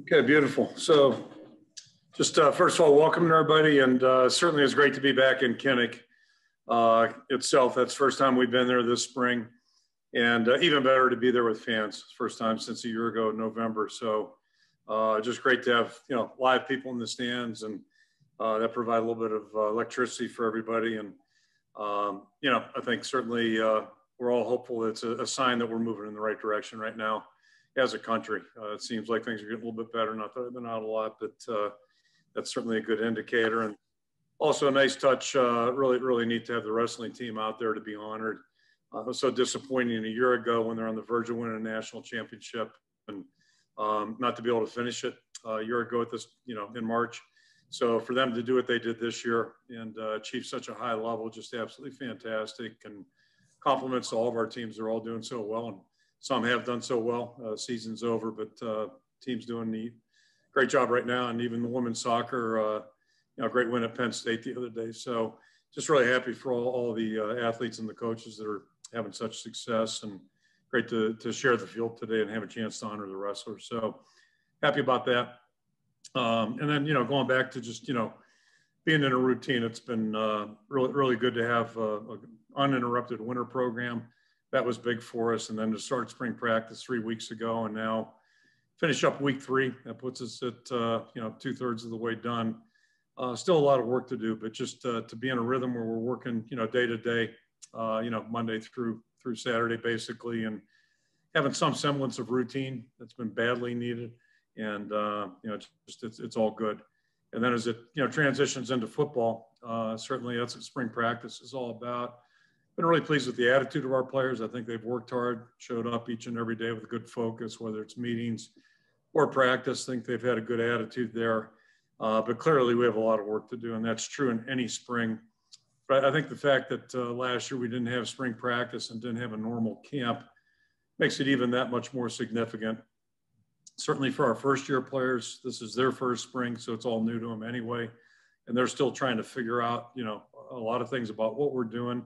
Okay, beautiful. So just first of all, welcome to everybody. And certainly it's great to be back in Kinnick itself. That's the first time we've been there this spring. And even better to be there with fans. First time since a year ago in November. So just great to have, live people in the stands and that provide a little bit of electricity for everybody. And, I think certainly we're all hopeful it's a sign that we're moving in the right direction right now as a country. It seems like things are getting a little bit better. Not that I've been out a lot, but that's certainly a good indicator. And also a nice touch, really neat to have the wrestling team out there to be honored. It was so disappointing a year ago when they're on the verge of winning a national championship and not to be able to finish it a year ago at this, in March. So for them to do what they did this year and achieve such a high level, just absolutely fantastic, and compliments to all of our teams. They're all doing so well, and some have done so well. Season's over, but team's doing the great job right now. And even the women's soccer, great win at Penn State the other day. So just really happy for all the athletes and the coaches that are having such success, and great to share the field today and have a chance to honor the wrestlers. So happy about that. And then, going back to just, being in a routine, it's been really good to have an uninterrupted winter program. That was big for us. And then to start spring practice 3 weeks ago and now finish up week 3. That puts us at, 2/3 of the way done. Still a lot of work to do, but just to be in a rhythm where we're working, day to day, Monday through Saturday, basically, and having some semblance of routine that's been badly needed. And, it's all good. And then as it, transitions into football, certainly that's what spring practice is all about. Been really pleased with the attitude of our players. I think they've worked hard, showed up each and every day with a good focus, whether it's meetings or practice. I think they've had a good attitude there. But clearly we have a lot of work to do, and that's true in any spring. But I think the fact that last year we didn't have spring practice and didn't have a normal camp makes it even that much more significant. Certainly for our first-year players, this is their first spring, so it's all new to them anyway. And they're still trying to figure out, a lot of things about what we're doing,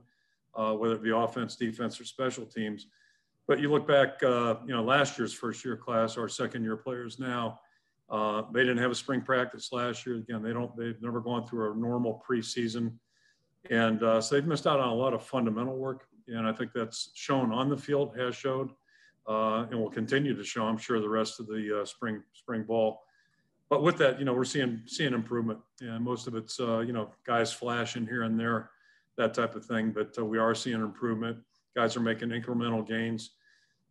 whether it be offense, defense, or special teams. But you look back, last year's first-year class, our second-year players now, they didn't have a spring practice last year. Again, they've never gone through a normal preseason. And so they've missed out on a lot of fundamental work. And I think that's shown on the field, has showed. And will continue to show, I'm sure, the rest of the spring ball. But with that, we're seeing improvement, and most of it's guys flashing here and there, that type of thing. But we are seeing improvement. Guys are making incremental gains,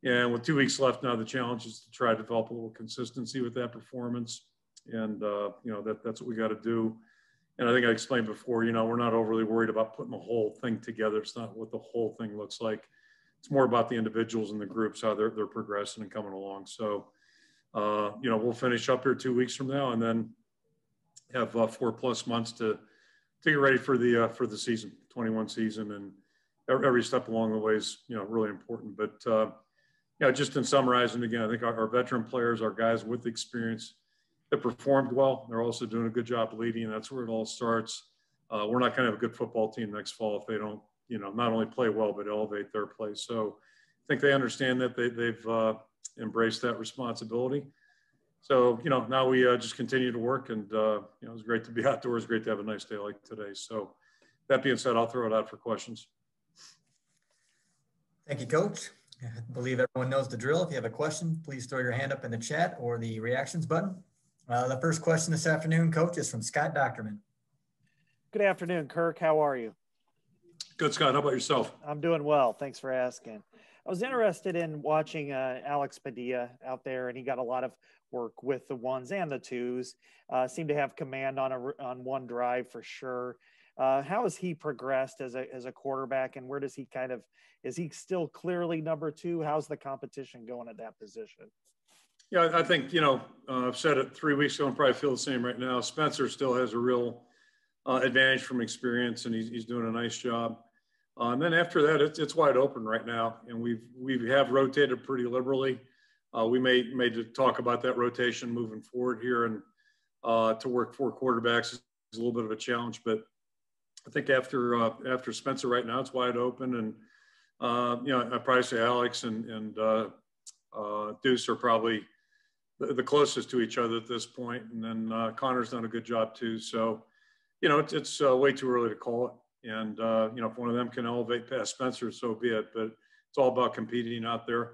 and with 2 weeks left now, the challenge is to try to develop a little consistency with that performance. And that's what we got to do. And I think I explained before, we're not overly worried about putting the whole thing together. It's not what the whole thing looks like. It's more about the individuals and the groups, how they're progressing and coming along. So, we'll finish up here 2 weeks from now, and then have 4+ months to get ready for the season, 21 season, and every step along the way is really important. But just in summarizing again, I think our veteran players, our guys with experience, that performed well. They're also doing a good job leading, and that's where it all starts. We're not going to have a good football team next fall if they don't, not only play well, but elevate their play. So I think they understand that they've embraced that responsibility. So, now we just continue to work, and, it was great to be outdoors, great to have a nice day like today. So that being said, I'll throw it out for questions. Thank you, Coach. I believe everyone knows the drill. If you have a question, please throw your hand up in the chat or the reactions button. The first question this afternoon, Coach, is from Scott Docterman. Good afternoon, Kirk. How are you? Good, Scott. How about yourself? I'm doing well. Thanks for asking. I was interested in watching Alex Padilla out there, and he got a lot of work with the ones and the twos. Seemed to have command on one drive for sure. How has he progressed as a quarterback, and where does he is he still clearly number 2? How's the competition going at that position? Yeah, I think, I've said it 3 weeks ago and probably feel the same right now. Spencer still has a real advantage from experience, and he's doing a nice job. And then after that, it's wide open right now, and we have rotated pretty liberally. We may talk about that rotation moving forward here, and to work 4 quarterbacks is a little bit of a challenge. But I think after Spencer right now, it's wide open, and I'd probably say Alex and Deuce are probably the closest to each other at this point. And then Connor's done a good job too. So, you know, it's way too early to call it. And, you know, if one of them can elevate past Spencer, so be it. But it's all about competing out there.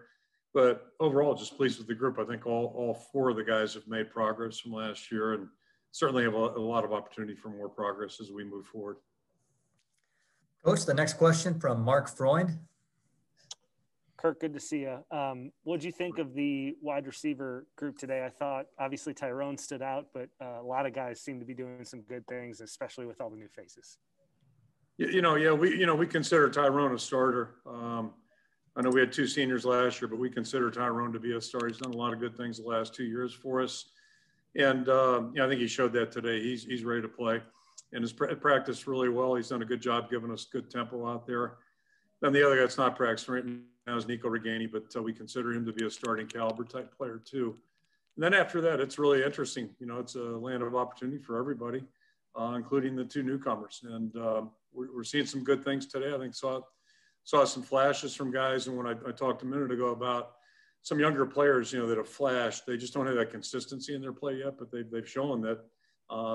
But overall, just pleased with the group. I think all four of the guys have made progress from last year and certainly have a lot of opportunity for more progress as we move forward. Coach, the next question from Mark Freund. Kirk, good to see you. What did you think of the wide receiver group today? I thought obviously Tyrone stood out, but a lot of guys seem to be doing some good things, especially with all the new faces. We consider Tyrone a starter. I know we had two seniors last year, but we consider Tyrone to be a starter. He's done a lot of good things the last 2 years for us. And, I think he showed that today. He's ready to play and has practiced really well. He's done a good job giving us good tempo out there. Then the other guy that's not practicing right now is Nico Reganey, but we consider him to be a starting caliber type player too. And then after that, it's really interesting. You know, it's a land of opportunity for everybody, including the two newcomers. And we're seeing some good things today. I think saw some flashes from guys. And when I talked a minute ago about some younger players, you know, that have flashed, they just don't have that consistency in their play yet, but they've shown that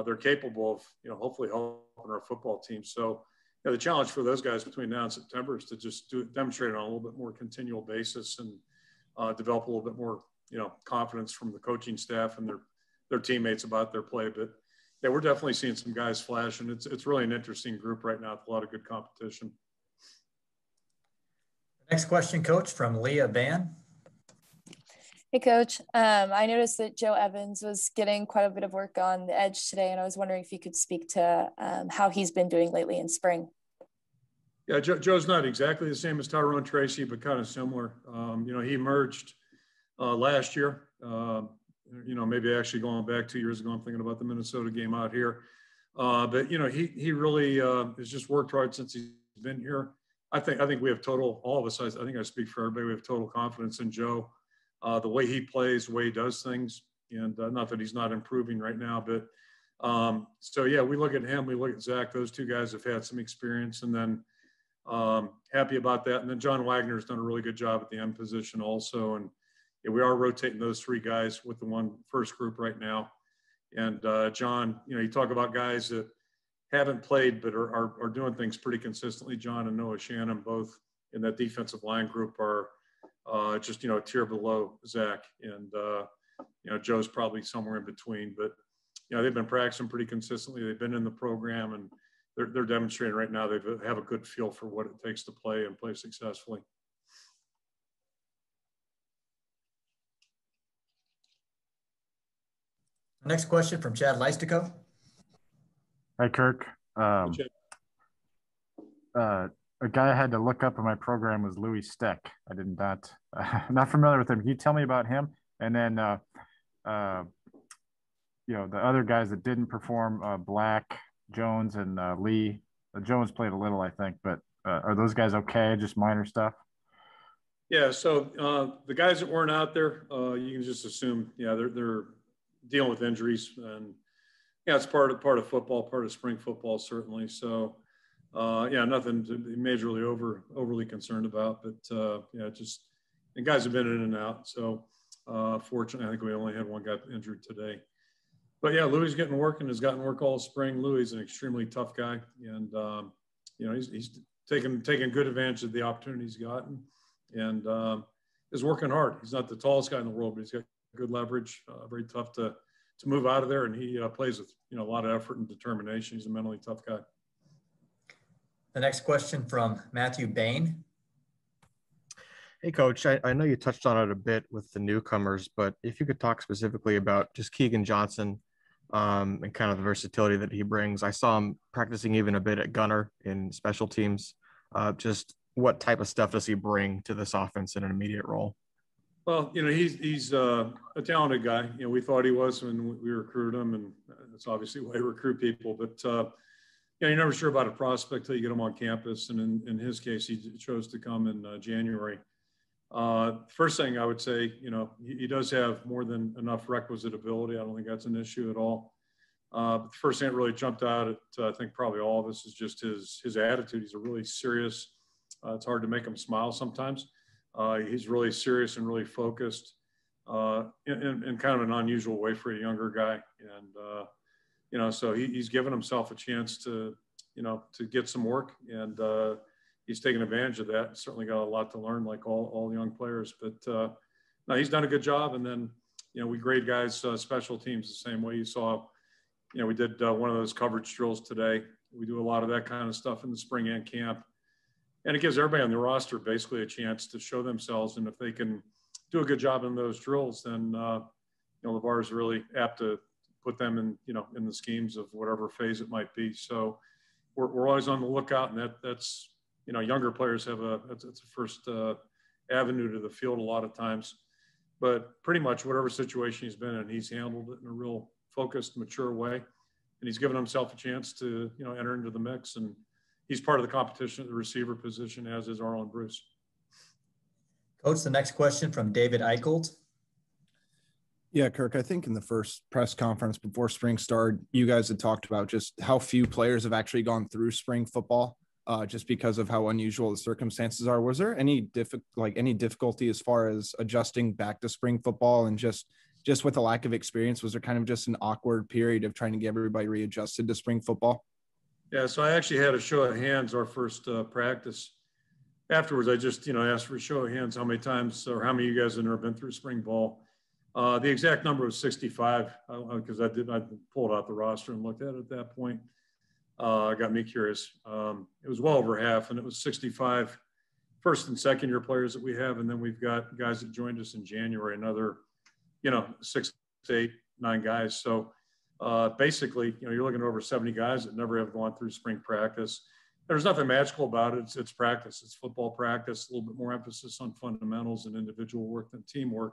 they're capable of, you know, hopefully helping our football team. So, the challenge for those guys between now and September is to just demonstrate on a little bit more continual basis and develop a little bit more, you know, confidence from the coaching staff and their teammates about their play. But yeah, we're definitely seeing some guys flash, and it's really an interesting group right now with a lot of good competition. Next question, Coach, from Leah Ban. Hey, Coach. I noticed that Joe Evans was getting quite a bit of work on the edge today, and I was wondering if you could speak to how he's been doing lately in spring. Yeah, Joe's not exactly the same as Tyrone Tracy, but kind of similar. You know, he emerged last year, you know, maybe actually going back 2 years ago. I'm thinking about the Minnesota game out here. But, you know, he really has just worked hard since he's been here. I think we have all of us, I think I speak for everybody, we have total confidence in Joe. The way he plays, the way he does things, and not that he's not improving right now, but so yeah, we look at him, we look at Zach. Those two guys have had some experience, and then happy about that. And then John Wagner's done a really good job at the end position also, and yeah, we are rotating those three guys with the first group right now. And John, you know, you talk about guys that haven't played but are doing things pretty consistently. John and Noah Shannon, both in that defensive line group, are just, you know, a tier below Zach, and you know, Joe's probably somewhere in between. But you know, they've been practicing pretty consistently. They've been in the program, and they're demonstrating right now they have a good feel for what it takes to play and play successfully. Next question from Chad Leistico. Hi, Kirk. A guy I had to look up in my program was Louis Steck. I did not, not familiar with him. Can you tell me about him? And then, you know, the other guys that didn't perform, Black, Jones, and Lee. Jones played a little, I think, but are those guys okay? Just minor stuff? Yeah. So the guys that weren't out there, you can just assume, yeah, they're dealing with injuries, and yeah, it's part of football, part of spring football, certainly. So. Yeah, nothing to be majorly overly concerned about, but yeah, just, and guys have been in and out. So fortunately, I think we only had one guy injured today. But yeah, Louis is getting work and has gotten work all spring. Louis is an extremely tough guy, and you know, he's taking good advantage of the opportunities he's gotten, and is working hard. He's not the tallest guy in the world, but he's got good leverage. Very tough to move out of there, and he plays with, you know, a lot of effort and determination. He's a mentally tough guy. The next question from Matthew Bain. Hey, Coach, I know you touched on it a bit with the newcomers, but if you could talk specifically about just Keegan Johnson and kind of the versatility that he brings. I saw him practicing even a bit at gunner in special teams. Just what type of stuff does he bring to this offense in an immediate role? Well, you know, he's a talented guy. You know, we thought he was when we recruited him, and that's obviously why we recruit people. But you know, you're never sure about a prospect till you get him on campus. And in his case, he chose to come in January. First thing I would say, you know, he does have more than enough requisite ability. I don't think that's an issue at all. But the first thing that really jumped out at, I think probably all of us, is just his attitude. He's a really serious. It's hard to make him smile sometimes. He's really serious and really focused. in kind of an unusual way for a younger guy. And, so he's given himself a chance to, to get some work, and he's taken advantage of that. Certainly got a lot to learn, like all young players, but no, he's done a good job. And then, we grade guys, special teams the same way you saw. We did one of those coverage drills today. We do a lot of that kind of stuff in the spring and camp. And it gives everybody on the roster basically a chance to show themselves. And if they can do a good job in those drills, then, LeVar is really apt to put them in, in the schemes of whatever phase it might be. So we're always on the lookout, and that's, younger players have it's a first avenue to the field a lot of times. But pretty much whatever situation he's been in, he's handled it in a real focused, mature way. And he's given himself a chance to, enter into the mix. And he's part of the competition at the receiver position, as is Arlen Bruce. Coach, the next question from David Eichelt. Yeah, Kirk, I think in the first press conference before spring started, you guys had talked about just how few players have actually gone through spring football, just because of how unusual the circumstances are. Was there any difficulty as far as adjusting back to spring football, and just with a lack of experience, was there kind of just an awkward period of trying to get everybody readjusted to spring football? Yeah, so I actually had a show of hands our first practice. Afterwards, I just, asked for a show of hands how many times or how many of you guys have never been through spring ball. The exact number was 65, because I pulled out the roster and looked at it at that point. Got me curious. It was well over half, and it was 65 first and second year players that we have. And then we've got guys that joined us in January, another, 6 to 8, 9 guys. So basically, you're looking at over 70 guys that never have gone through spring practice. There's nothing magical about it. It's practice. It's football practice, a little bit more emphasis on fundamentals and individual work than teamwork.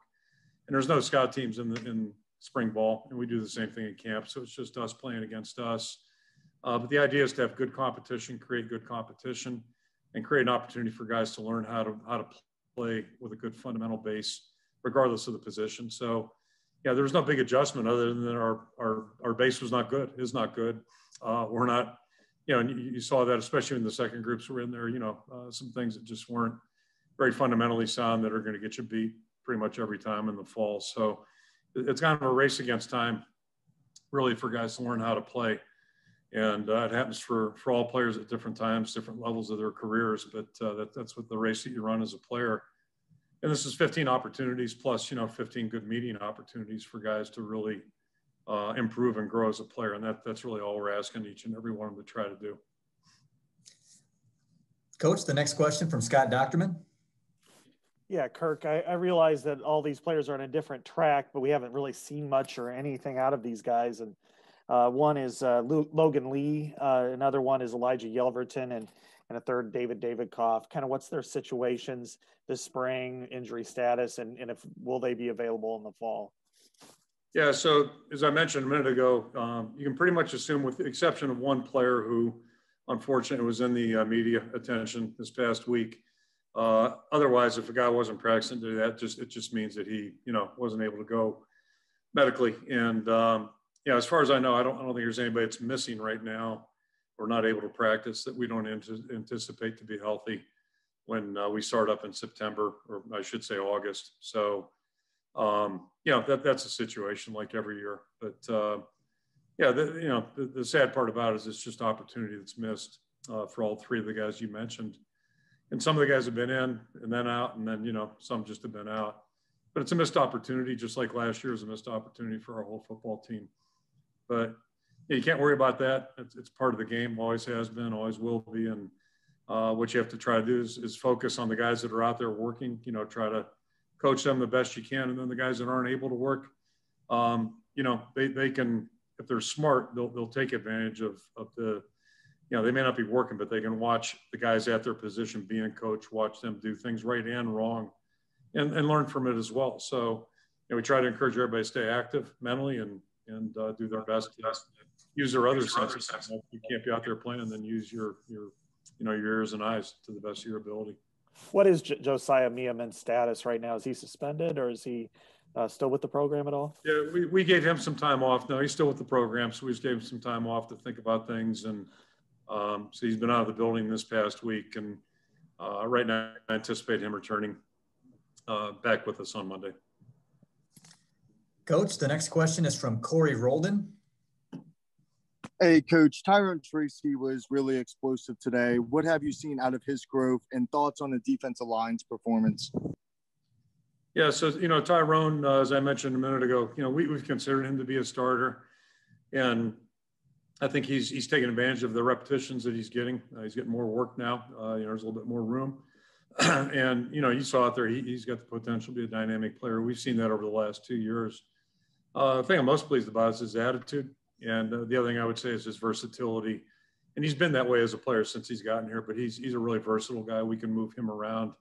And there's no scout teams in spring ball, and we do the same thing in camp. So it's just us playing against us. But the idea is to have good competition, create good competition, and create an opportunity for guys to learn how to play with a good fundamental base, regardless of the position. So, yeah, there was no big adjustment other than that our base was not good, is not good. We're not, and you saw that, especially in the second groups were in there, some things that just weren't very fundamentally sound that are going to get you beat pretty much every time in the fall. So it's kind of a race against time, really, for guys to learn how to play. And it happens for all players at different times, different levels of their careers. But that's what the race that you run as a player. And this is 15 opportunities plus, 15 good meeting opportunities for guys to really improve and grow as a player. And that's really all we're asking each and every one of them to try to do. Coach, the next question from Scott Docterman. Yeah, Kirk, I realize that all these players are on a different track, but we haven't really seen much or anything out of these guys. And one is Logan Lee, another one is Elijah Yelverton, and a third, David Koff. Kind of what's their situations this spring, injury status, and if will they be available in the fall? Yeah, so as I mentioned a minute ago, you can pretty much assume, with the exception of one player who unfortunately was in the media attention this past week. Otherwise, if a guy wasn't practicing to do that, it just means that he, wasn't able to go medically. And as far as I know, I don't think there's anybody that's missing right now or not able to practice that we don't anticipate to be healthy when we start up in September, or I should say August. So, that's a situation like every year. But the sad part about it is it's just opportunity that's missed for all three of the guys you mentioned. And some of the guys have been in and then out, and then, some just have been out. But it's a missed opportunity, just like last year was a missed opportunity for our whole football team. But you can't worry about that. It's part of the game, always has been, always will be. And what you have to try to do is focus on the guys that are out there working, try to coach them the best you can. And then the guys that aren't able to work, they can, if they're smart, they'll take advantage of the, they may not be working, but they can watch the guys at their position being coached, watch them do things right and wrong, and learn from it as well. So, we try to encourage everybody to stay active mentally and do their best to use their other senses. You can't be out there playing, and then use your ears and eyes to the best of your ability. What is Josiah Meehan's status right now? Is he suspended, or is he still with the program at all? Yeah, we gave him some time off. No, he's still with the program, so we just gave him some time off to think about things. And so he's been out of the building this past week, and right now I anticipate him returning back with us on Monday. Coach, the next question is from Corey Roldan. Hey, Coach, Tyrone Tracy was really explosive today. What have you seen out of his growth and thoughts on the defensive line's performance? Yeah, so, Tyrone, as I mentioned a minute ago, we've considered him to be a starter. And I think he's taking advantage of the repetitions that he's getting. He's getting more work now. There's a little bit more room. And, you saw out there, he's got the potential to be a dynamic player. We've seen that over the last 2 years. The thing I'm most pleased about is his attitude. And the other thing I would say is his versatility. And he's been that way as a player since he's gotten here, but he's a really versatile guy. We can move him around.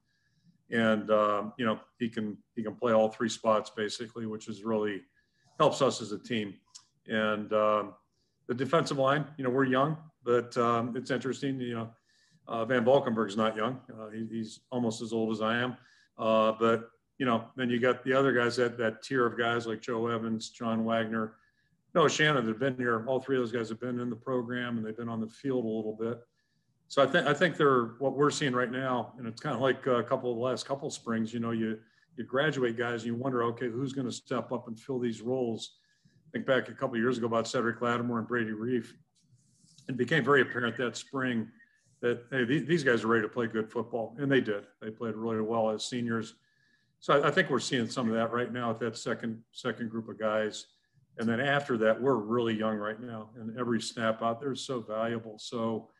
And, he can play all three spots basically, which is really helps us as a team. And the defensive line, we're young, but it's interesting, Van Valkenburg's not young. He's almost as old as I am. But, then you got the other guys, that tier of guys like Joe Evans, John Wagner, Noah Shannon, they've been here. All three of those guys have been in the program and they've been on the field a little bit. So I think they're what we're seeing right now. And it's kind of like the last couple of springs, you graduate guys and you wonder, okay, who's going to step up and fill these roles? Think back a couple of years ago about Cedric Lattimore and Brady Reef. It became very apparent that spring that, hey, these guys are ready to play good football. And they did. They played really well as seniors. So I think we're seeing some of that right now with that second group of guys. And then after that, we're really young right now. And every snap out there is so valuable. So,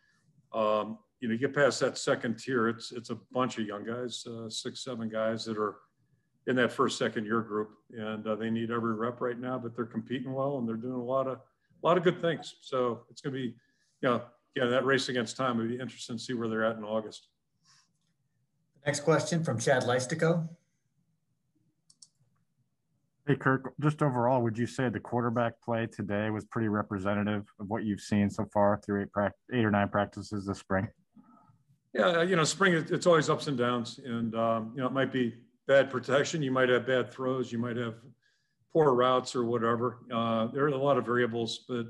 you get past that second tier, it's a bunch of young guys, 6, 7 guys that are in that first, second year group. And they need every rep right now, but they're competing well and they're doing a lot of good things. So it's going to be, that race against time would be interesting to see where they're at in August. Next question from Chad Leistico. Hey, Kirk, just overall, would you say the quarterback play today was pretty representative of what you've seen so far through 8 or 9 practices this spring? Yeah, spring, it's always ups and downs. And, it might be bad protection. You might have bad throws. You might have poor routes or whatever. There are a lot of variables. But,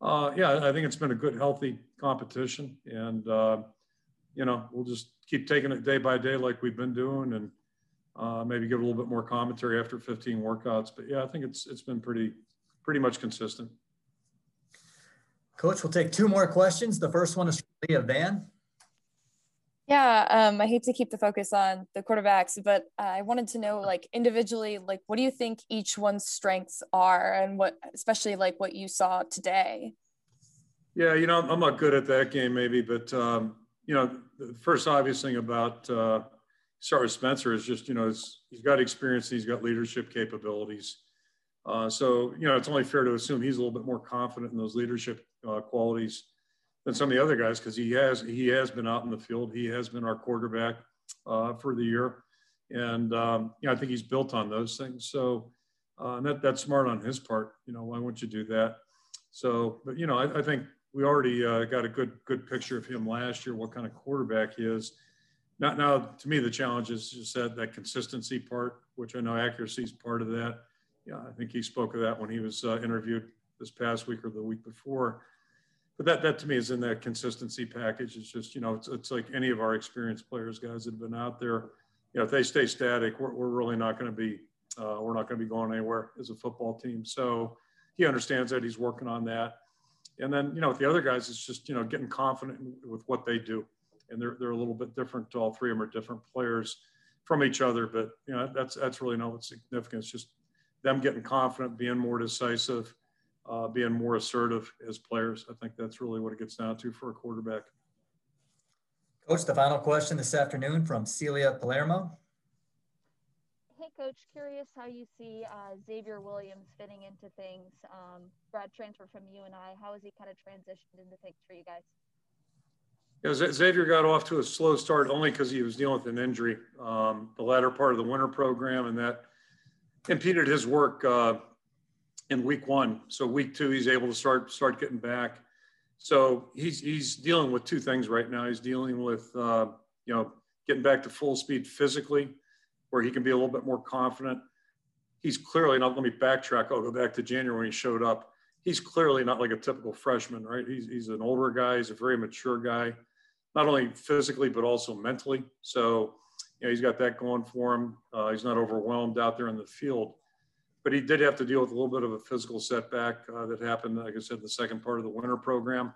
I think it's been a good, healthy competition. And, we'll just keep taking it day by day like we've been doing and maybe give a little bit more commentary after 15 workouts. But, I think it's been pretty much consistent. Coach, we'll take 2 more questions. The first one is from Leah Van. Yeah, I hate to keep the focus on the quarterbacks, but I wanted to know, individually, what do you think each one's strengths are and especially what you saw today? Yeah, I'm not good at that game maybe, but, the first obvious thing about start with Spencer is just, he's got experience, he's got leadership capabilities. So, it's only fair to assume he's a little bit more confident in those leadership qualities than some of the other guys, because he has been out in the field. He has been our quarterback for the year. And, I think he's built on those things. So that's smart on his part. Why wouldn't you do that? So, but, I think we already got a good picture of him last year, what kind of quarterback he is. Now, to me, the challenge is just that consistency part, which I know accuracy is part of that. Yeah, I think he spoke of that when he was interviewed this past week or the week before. But that to me is in that consistency package. It's just, it's like any of our experienced players, guys that have been out there. If they stay static, we're really not going to be going anywhere as a football team. So he understands that. He's working on that. And then, with the other guys, it's just, getting confident with what they do. And they're a little bit different. All three of them are different players from each other. But, that's really not what's significant. It's just them getting confident, being more decisive, being more assertive as players. I think that's really what it gets down to for a quarterback. Coach, the final question this afternoon from Celia Palermo. Hey, Coach, curious how you see Xavier Williams fitting into things. Brad transferred from UNI. How has he kind of transitioned into things for you guys? Yeah, Xavier got off to a slow start only because he was dealing with an injury the latter part of the winter program, and that impeded his work in week 1. So week 2, he's able to start getting back. So he's dealing with 2 things right now. He's dealing with, getting back to full speed physically, where he can be a little bit more confident. He's clearly not, let me backtrack. I'll go back to January when he showed up. He's clearly not like a typical freshman, right? He's an older guy. He's a very mature guy, not only physically, but also mentally. So, he's got that going for him. He's not overwhelmed out there in the field. but he did have to deal with a little bit of a physical setback that happened, like I said, the second part of the winter program.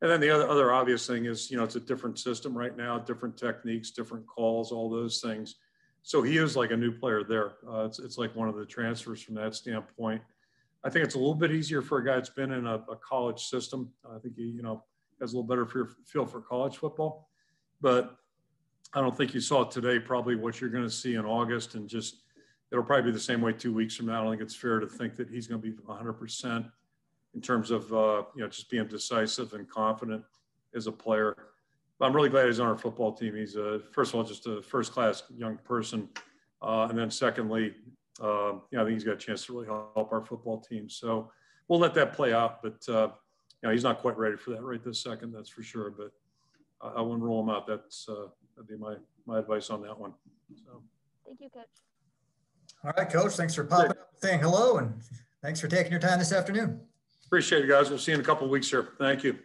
And then the other obvious thing is, you know, it's a different system right now, different techniques, different calls, all those things. So he is like a new player there. It's like one of the transfers from that standpoint. I think it's a little bit easier for a guy that's been in a college system. I think he, you know, has a little better feel for college football. But I don't think you saw today probably what you're going to see in August, and just it'll probably be the same way 2 weeks from now. I don't think it's fair to think that he's going to be 100% in terms of, you know, just being decisive and confident as a player. But I'm really glad he's on our football team. He's, first of all, just a first-class young person. And then secondly, you know, I think he's got a chance to really help our football team. So we'll let that play out. But, you know, he's not quite ready for that right this second, that's for sure. But I wouldn't rule him out. That'd be my advice on that one. So. Thank you, Coach. All right, Coach. Thanks for popping up, saying hello, and thanks for taking your time this afternoon. Appreciate it, guys. We'll see you in a couple of weeks here. Thank you.